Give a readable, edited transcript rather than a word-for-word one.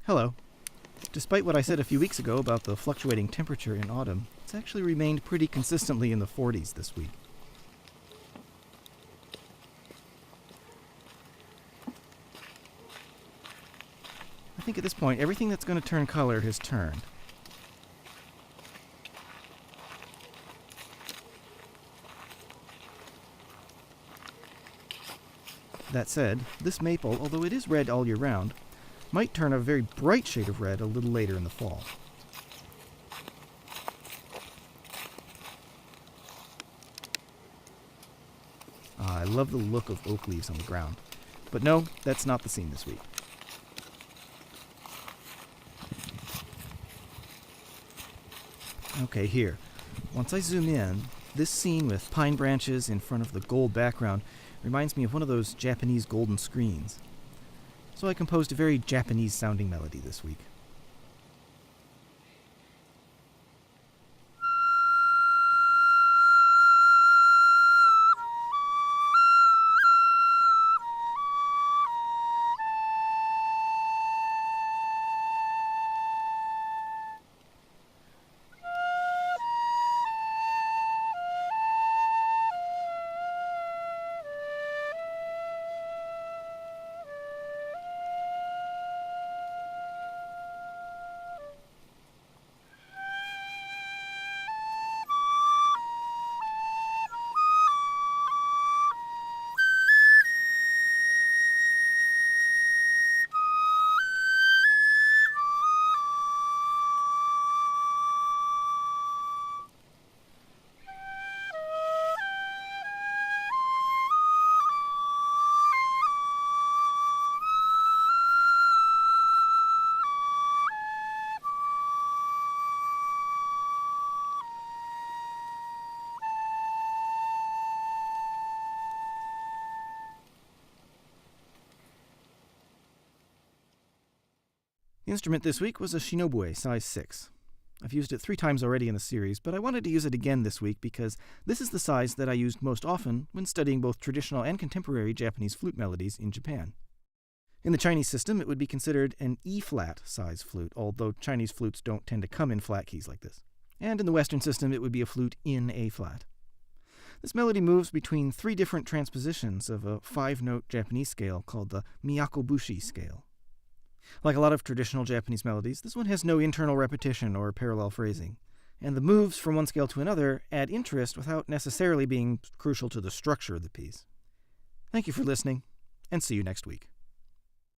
Hello. Despite what I said a few weeks ago about the fluctuating temperature in autumn, it's actually remained pretty consistently in the 40s this week. I think at this point, everything that's going to turn color has turned. That said, this maple, although it is red all year round, might turn a very bright shade of red a little later in the fall. I love the look of oak leaves on the ground. But no, that's not the scene this week. Okay, here. Once I zoom in, this scene with pine branches in front of the gold background reminds me of one of those Japanese golden screens. So I composed a very Japanese-sounding melody this week. The instrument this week was a Shinobue size 6. I've used it 3 times already in the series, but I wanted to use it again this week because this is the size that I used most often when studying both traditional and contemporary Japanese flute melodies in Japan. In the Chinese system, it would be considered an E-flat size flute, although Chinese flutes don't tend to come in flat keys like this. And in the Western system, it would be a flute in A-flat. This melody moves between 3 different transpositions of a 5-note Japanese scale called the Miyakobushi scale. Like a lot of traditional Japanese melodies, this one has no internal repetition or parallel phrasing, and the moves from one scale to another add interest without necessarily being crucial to the structure of the piece. Thank you for listening, and see you next week.